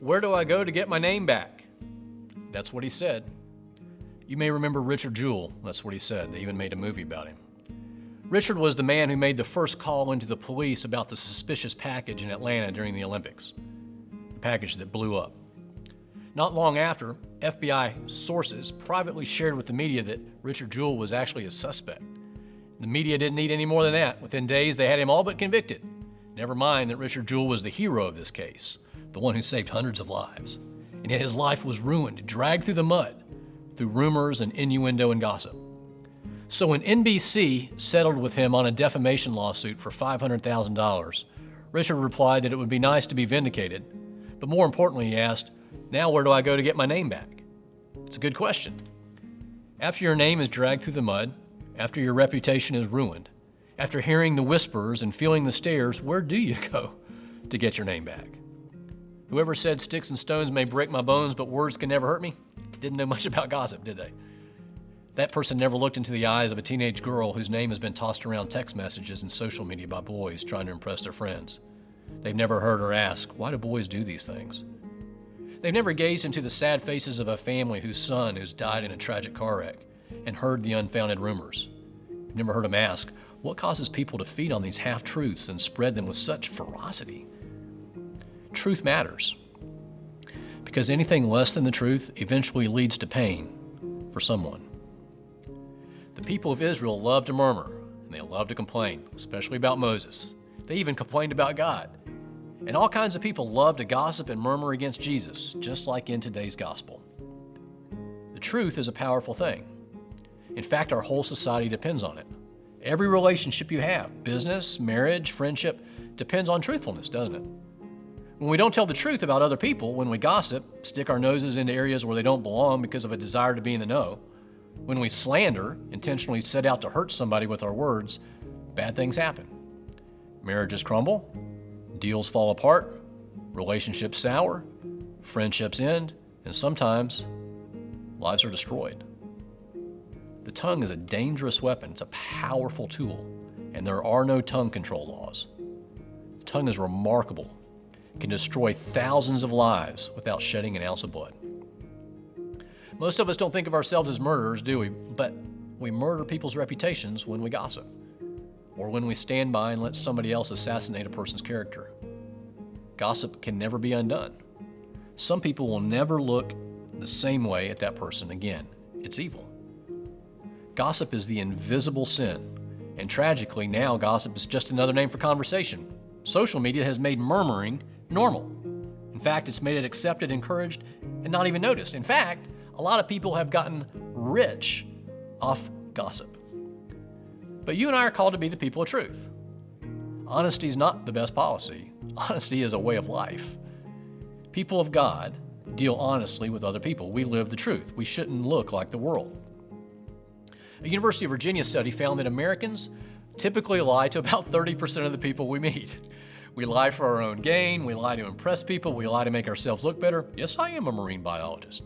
Where do I go to get my name back? That's what he said. You may remember Richard Jewell. That's what he said. They even made a movie about him. Richard was the man who made the first call into the police about the suspicious package in Atlanta during the Olympics, the package that blew up. Not long after, FBI sources privately shared with the media that Richard Jewell was actually a suspect. The media didn't need any more than that. Within days, they had him all but convicted. Never mind that Richard Jewell was the hero of this case, the one who saved hundreds of lives. And yet his life was ruined, dragged through the mud, through rumors and innuendo and gossip. So when NBC settled with him on a defamation lawsuit for $500,000, Richard replied that it would be nice to be vindicated, but more importantly, he asked, "Now where do I go to get my name back?" It's a good question. After your name is dragged through the mud, after your reputation is ruined, after hearing the whispers and feeling the stares, where do you go to get your name back? Whoever said sticks and stones may break my bones, but words can never hurt me, didn't know much about gossip, did they? That person never looked into the eyes of a teenage girl whose name has been tossed around text messages and social media by boys trying to impress their friends. They've never heard her ask, why do boys do these things? They've never gazed into the sad faces of a family whose son has died in a tragic car wreck and heard the unfounded rumors. They've never heard them ask, what causes people to feed on these half-truths and spread them with such ferocity? Truth matters, because anything less than the truth eventually leads to pain for someone. The people of Israel love to murmur, and they love to complain, especially about Moses. They even complained about God. And all kinds of people love to gossip and murmur against Jesus, just like in today's gospel. The truth is a powerful thing. In fact, our whole society depends on it. Every relationship you have, business, marriage, friendship, depends on truthfulness, doesn't it? When we don't tell the truth about other people, when we gossip, stick our noses into areas where they don't belong because of a desire to be in the know, when we slander, intentionally set out to hurt somebody with our words, bad things happen. Marriages crumble, deals fall apart, relationships sour, friendships end, and sometimes lives are destroyed. The tongue is a dangerous weapon. It's a powerful tool, and there are no tongue control laws. The tongue is remarkable. It can destroy thousands of lives without shedding an ounce of blood. Most of us don't think of ourselves as murderers, do we? But we murder people's reputations when we gossip, or when we stand by and let somebody else assassinate a person's character. Gossip can never be undone. Some people will never look the same way at that person again. It's evil. Gossip is the invisible sin, and tragically now gossip is just another name for conversation. Social media has made murmuring normal. In fact, it's made it accepted, encouraged, and not even noticed. In fact, a lot of people have gotten rich off gossip. But you and I are called to be the people of truth. Honesty is not the best policy. Honesty is a way of life. People of God deal honestly with other people. We live the truth. We shouldn't look like the world. A University of Virginia study found that Americans typically lie to about 30% of the people we meet. We lie for our own gain. We lie to impress people. We lie to make ourselves look better. Yes, I am a marine biologist.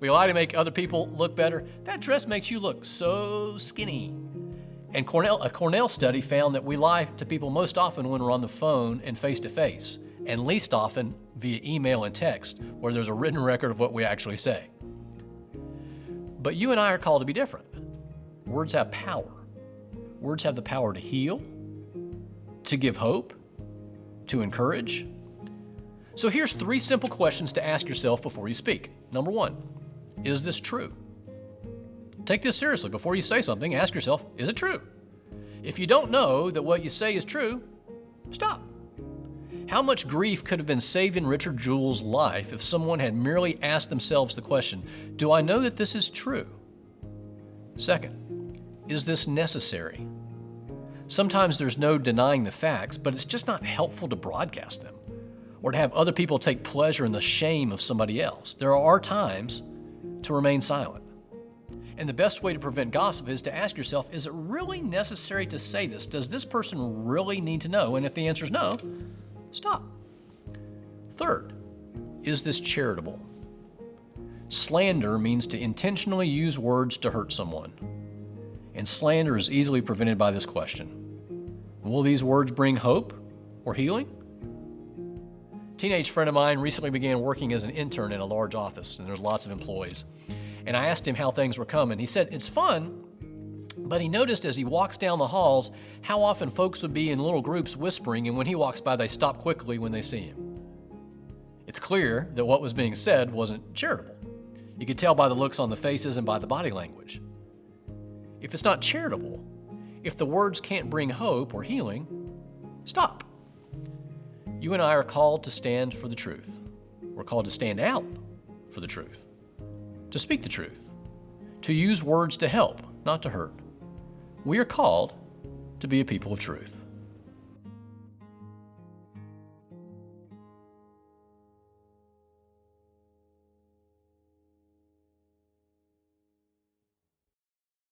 We lie to make other people look better. That dress makes you look so skinny. And a Cornell study found that we lie to people most often when we're on the phone and face-to-face, and least often via email and text, where there's a written record of what we actually say. But you and I are called to be different. Words have power. Words have the power to heal, to give hope, to encourage. So here's 3 simple questions to ask yourself before you speak. Number 1, is this true? Take this seriously. Before you say something, ask yourself, is it true? If you don't know that what you say is true, stop. How much grief could have been saved in Richard Jewell's life if someone had merely asked themselves the question, do I know that this is true? Second, is this necessary? Sometimes there's no denying the facts, but it's just not helpful to broadcast them or to have other people take pleasure in the shame of somebody else. There are times to remain silent. And the best way to prevent gossip is to ask yourself, is it really necessary to say this? Does this person really need to know? And if the answer is no, stop. Third, is this charitable? Slander means to intentionally use words to hurt someone. And slander is easily prevented by this question. Will these words bring hope or healing? Teenage friend of mine recently began working as an intern in a large office, and there's lots of employees. And I asked him how things were coming. He said, it's fun, but he noticed as he walks down the halls how often folks would be in little groups whispering, and when he walks by, they stop quickly when they see him. It's clear that what was being said wasn't charitable. You could tell by the looks on the faces and by the body language. If it's not charitable, if the words can't bring hope or healing, stop. You and I are called to stand for the truth. We're called to stand out for the truth, to speak the truth, to use words to help, not to hurt. We are called to be a people of truth.